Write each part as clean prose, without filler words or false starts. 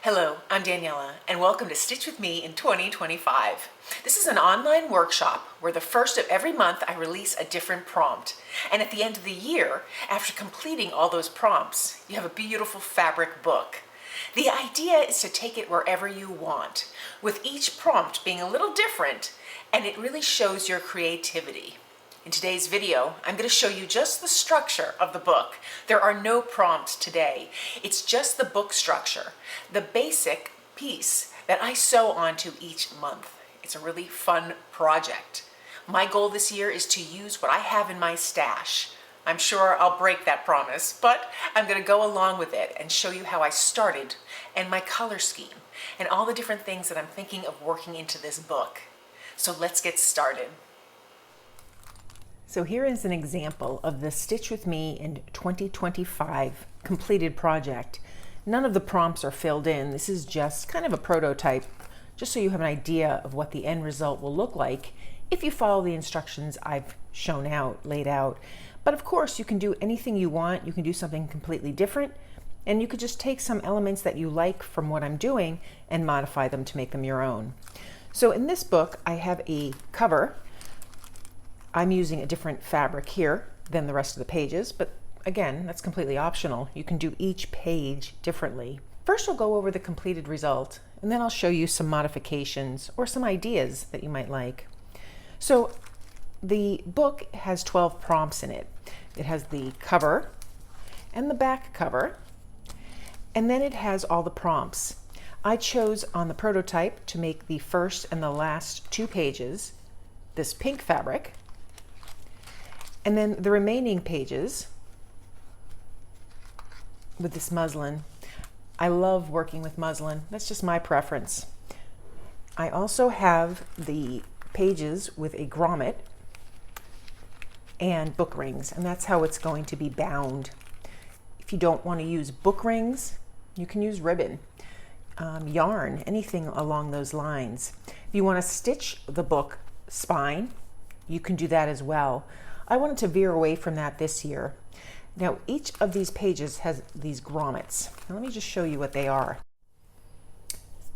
Hello, I'm Daniela, and welcome to Stitch With Me in 2025. This is an online workshop where the first of every month I release a different prompt. And at the end of the year, after completing all those prompts, you have a beautiful fabric book. The idea is to take it wherever you want, with each prompt being a little different, and it really shows your creativity. In today's video, I'm going to show you just the structure of the book. There are no prompts today. It's just the book structure, the basic piece that I sew onto each month. It's a really fun project. My goal this year is to use what I have in my stash. I'm sure I'll break that promise, but I'm going to go along with it and show you how I started and my color scheme and all the different things that I'm thinking of working into this book. So let's get started. So here is an example of the Stitch With Me in 2025 completed project. None of the prompts are filled in. This is just kind of a prototype, just so you have an idea of what the end result will look like if you follow the instructions I've laid out. But of course, you can do anything you want. You can do something completely different, and you could just take some elements that you like from what I'm doing and modify them to make them your own. So in this book, I have a cover. I'm using a different fabric here than the rest of the pages, but again, that's completely optional. You can do each page differently. First, we'll go over the completed result, and then I'll show you some modifications or some ideas that you might like. So the book has 12 prompts in it. It has the cover and the back cover, and then it has all the prompts. I chose on the prototype to make the first and the last 2 pages this pink fabric, and then the remaining pages with this muslin. I love working with muslin. That's just my preference. I also have the pages with a grommet and book rings, and that's how it's going to be bound. If you don't want to use book rings, you can use ribbon, yarn, anything along those lines. If you want to stitch the book spine, you can do that as well. I wanted to veer away from that this year. Now, each of these pages has these grommets. Now, let me just show you what they are.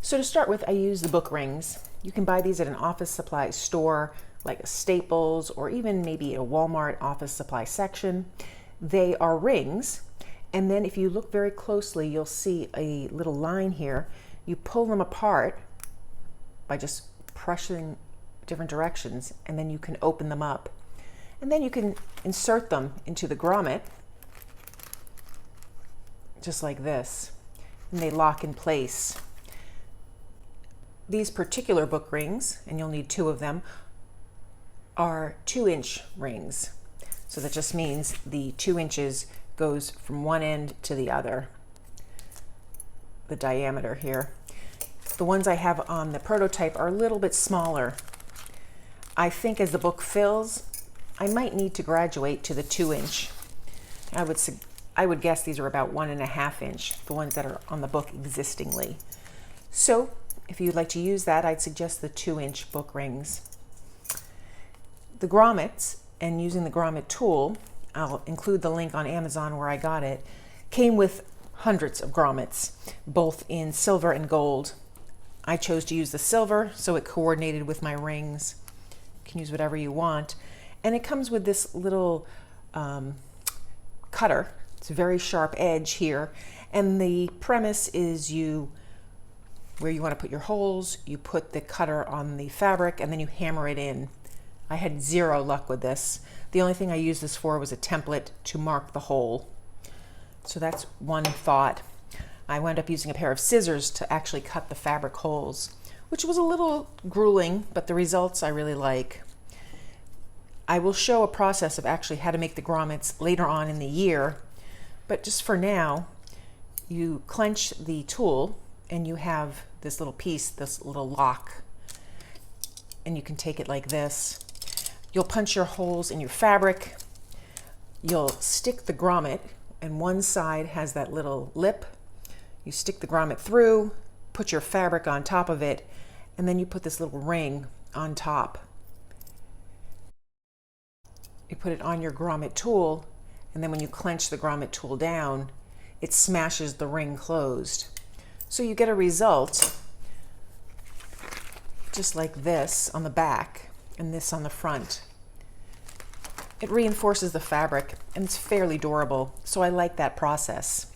So to start with, I use the book rings. You can buy these at an office supply store like a Staples or even maybe a Walmart office supply section. They are rings, and then if you look very closely, you'll see a little line here. You pull them apart by just pressing different directions, and then you can open them up. And then you can insert them into the grommet, just like this, and they lock in place. These particular book rings, and you'll need 2 of them, are 2-inch rings. So that just means the 2 inches goes from one end to the other, the diameter here. The ones I have on the prototype are a little bit smaller. I think as the book fills, I might need to graduate to the 2-inch. I would guess these are about 1.5 inch, the ones that are on the book existingly. So if you'd like to use that, I'd suggest the 2-inch book rings. The grommets, and using the grommet tool, I'll include the link on Amazon where I got it, came with hundreds of grommets, both in silver and gold. I chose to use the silver, so it coordinated with my rings. You can use whatever you want. And it comes with this little cutter. It's a very sharp edge here. And the premise is where you want to put your holes, you put the cutter on the fabric and then you hammer it in. I had 0 luck with this. The only thing I used this for was a template to mark the hole. So that's one thought. I wound up using a pair of scissors to actually cut the fabric holes, which was a little grueling, but the results I really like. I will show a process of actually how to make the grommets later on in the year, but just for now, you clench the tool and you have this little piece, this little lock, and you can take it like this. You'll punch your holes in your fabric. You'll stick the grommet, and one side has that little lip. You stick the grommet through, put your fabric on top of it, and then you put this little ring on top. You put it on your grommet tool, and then when you clench the grommet tool down, it smashes the ring closed. So you get a result just like this on the back and this on the front. It reinforces the fabric and it's fairly durable, so I like that process.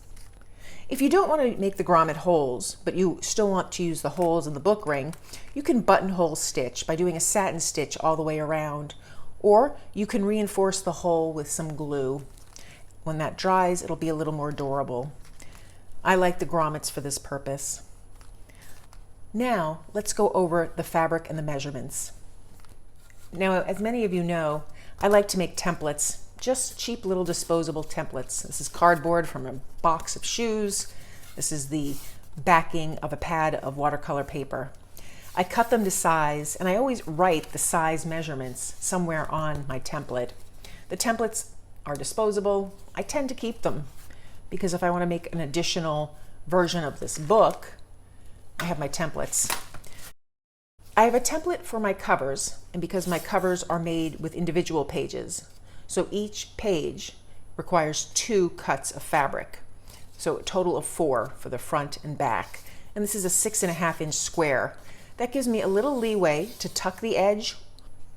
If you don't want to make the grommet holes, but you still want to use the holes in the book ring, you can buttonhole stitch by doing a satin stitch all the way around, or you can reinforce the hole with some glue. When that dries, it'll be a little more durable. I like the grommets for this purpose. Now, let's go over the fabric and the measurements. Now, as many of you know, I like to make templates, just cheap little disposable templates. This is cardboard from a box of shoes. This is the backing of a pad of watercolor paper. I cut them to size, and I always write the size measurements somewhere on my template. The templates are disposable. I tend to keep them because if I want to make an additional version of this book, I have my templates. I have a template for my covers, and because my covers are made with individual pages, so each page requires 2 cuts of fabric. So a total of 4 for the front and back. And this is a 6.5 inch square. That gives me a little leeway to tuck the edge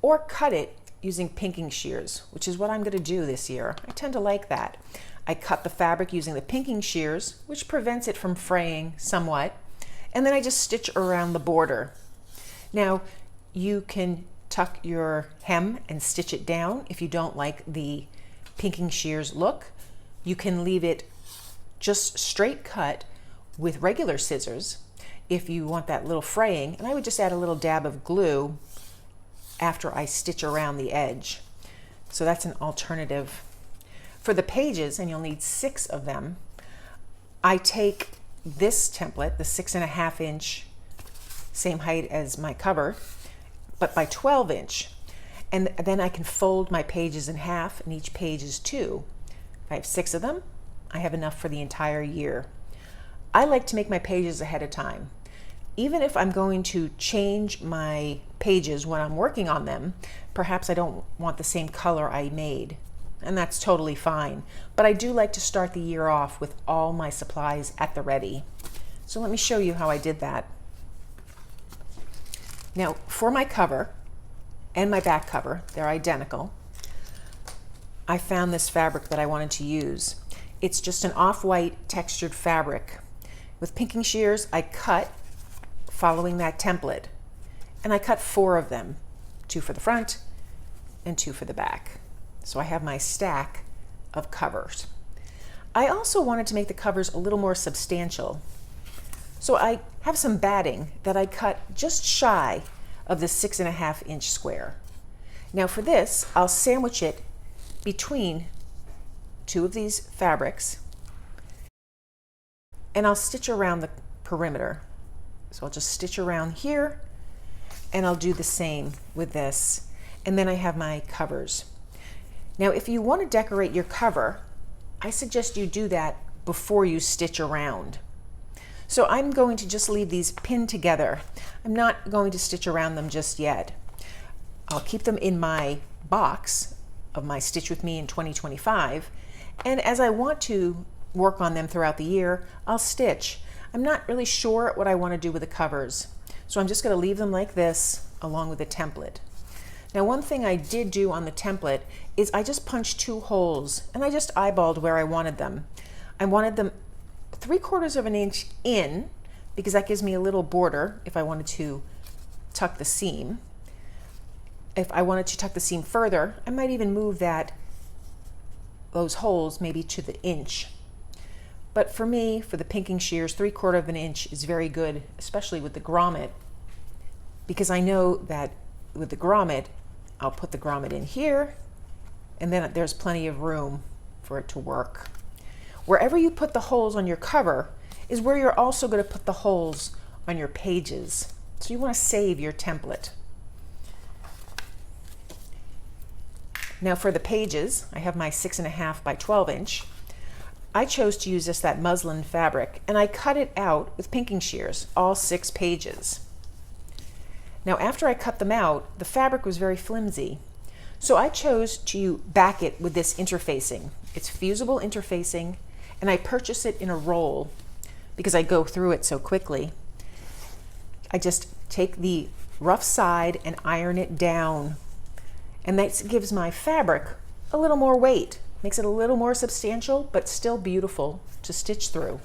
or cut it using pinking shears, which is what I'm going to do this year. I tend to like that. I cut the fabric using the pinking shears, which prevents it from fraying somewhat. And then I just stitch around the border. Now, you can tuck your hem and stitch it down if you don't like the pinking shears look. You can leave it just straight cut with regular scissors if you want that little fraying, and I would just add a little dab of glue after I stitch around the edge. So that's an alternative. For the pages, and you'll need 6 of them, I take this template, the 6.5 inch, same height as my cover, but by 12 inch. And then I can fold my pages in half, and each page is 2. If I have 6 of them, I have enough for the entire year. I like to make my pages ahead of time. Even if I'm going to change my pages when I'm working on them, perhaps I don't want the same color I made, and that's totally fine. But I do like to start the year off with all my supplies at the ready. So let me show you how I did that. Now, for my cover and my back cover, they're identical. I found this fabric that I wanted to use. It's just an off-white textured fabric. With pinking shears, I cut following that template, and I cut 4 of them, 2 for the front and 2 for the back. So I have my stack of covers. I also wanted to make the covers a little more substantial. So I have some batting that I cut just shy of the 6.5 inch square. Now for this, I'll sandwich it between 2 of these fabrics, and I'll stitch around the perimeter. So I'll just stitch around here, and I'll do the same with this. And then I have my covers. Now, if you want to decorate your cover, I suggest you do that before you stitch around. So I'm going to just leave these pinned together. I'm not going to stitch around them just yet. I'll keep them in my box of my Stitch With Me in 2025. And as I want to work on them throughout the year, I'll stitch. I'm not really sure what I want to do with the covers. So I'm just going to leave them like this along with the template. Now, one thing I did do on the template is I just punched 2 holes, and I just eyeballed where I wanted them. I wanted them 3/4 of an inch in, because that gives me a little border if I wanted to tuck the seam. If I wanted to tuck the seam further, I might even move those holes maybe to the inch. But for me, for the pinking shears, 3/4 of an inch is very good, especially with the grommet, because I know that with the grommet, I'll put the grommet in here, and then there's plenty of room for it to work. Wherever you put the holes on your cover is where you're also going to put the holes on your pages. So you want to save your template. Now for the pages, I have my 6.5 by 12 inch. I chose to use that muslin fabric, and I cut it out with pinking shears, all 6 pages. Now after I cut them out, the fabric was very flimsy. So I chose to back it with this interfacing. It's fusible interfacing, and I purchased it in a roll. because I go through it so quickly. I just take the rough side and iron it down, and that gives my fabric a little more weight, makes it a little more substantial, but still beautiful to stitch through.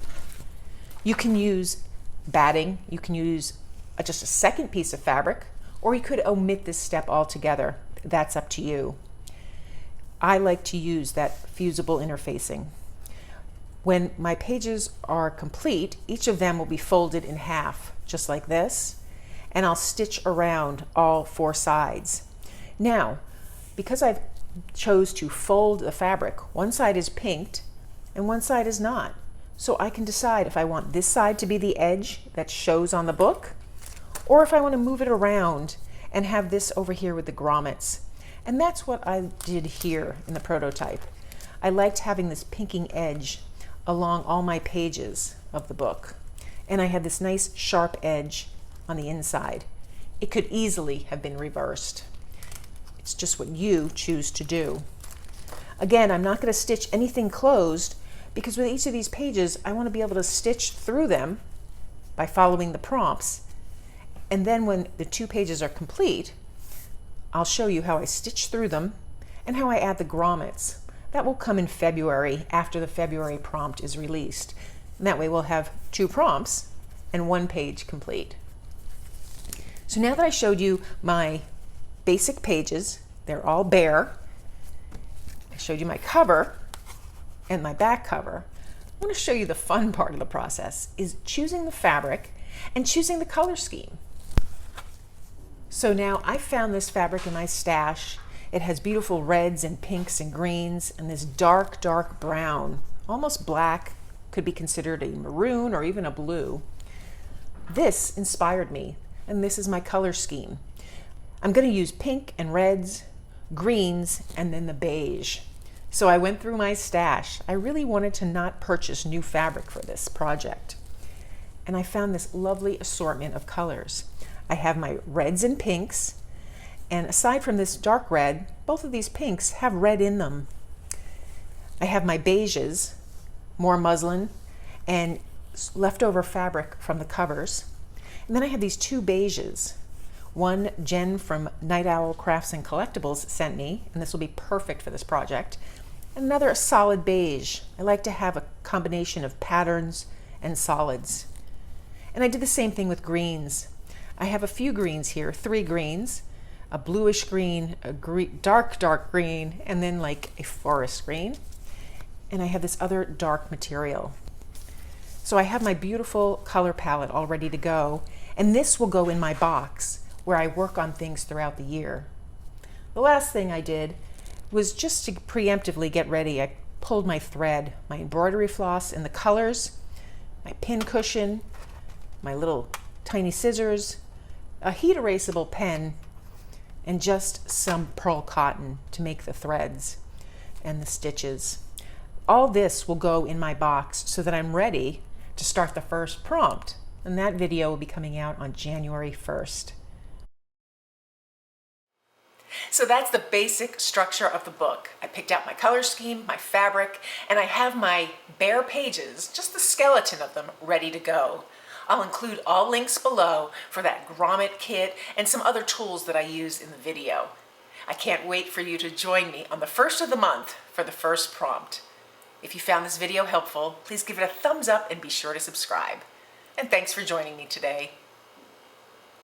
You can use batting, you can use just a second piece of fabric, or you could omit this step altogether. That's up to you. I like to use that fusible interfacing. When my pages are complete, each of them will be folded in half, just like this, and I'll stitch around all 4 sides. Now, because I've chose to fold the fabric, one side is pinked and one side is not. So I can decide if I want this side to be the edge that shows on the book, or if I want to move it around and have this over here with the grommets. And that's what I did here in the prototype. I liked having this pinking edge along all my pages of the book. And I had this nice sharp edge on the inside. It could easily have been reversed. It's just what you choose to do. Again, I'm not going to stitch anything closed because with each of these pages, I want to be able to stitch through them by following the prompts. And then when the 2 pages are complete, I'll show you how I stitch through them and how I add the grommets. That will come in February after the February prompt is released. And that way we'll have 2 prompts and 1 page complete. So now that I showed you my basic pages, they're all bare. I showed you my cover and my back cover. I want to show you the fun part of the process is choosing the fabric and choosing the color scheme. So now I found this fabric in my stash. It has beautiful reds and pinks and greens and this dark, dark brown, almost black, could be considered a maroon or even a blue. This inspired me, and this is my color scheme. I'm going to use pink and reds, greens, and then the beige. So I went through my stash. I really wanted to not purchase new fabric for this project. And I found this lovely assortment of colors. I have my reds and pinks, and aside from this dark red, both of these pinks have red in them. I have my beiges, more muslin, and leftover fabric from the covers. And then I have these 2 beiges. One Jen from Night Owl Crafts and Collectibles sent me, and this will be perfect for this project. And another solid beige. I like to have a combination of patterns and solids. And I did the same thing with greens. I have a few greens here, 3 greens, a bluish green, a dark, dark green, and then like a forest green. And I have this other dark material. So I have my beautiful color palette all ready to go, and this will go in my box where I work on things throughout the year. The last thing I did was just to preemptively get ready. I pulled my thread, my embroidery floss, and the colors, my pin cushion, my little tiny scissors, a heat erasable pen, and just some pearl cotton to make the threads and the stitches. All this will go in my box so that I'm ready to start the first prompt, and that video will be coming out on January 1st. So that's the basic structure of the book. I picked out my color scheme, my fabric, and I have my bare pages, just the skeleton of them, ready to go. I'll include all links below for that grommet kit and some other tools that I use in the video. I can't wait for you to join me on the 1st of the month for the first prompt. If you found this video helpful, please give it a thumbs up and be sure to subscribe. And thanks for joining me today.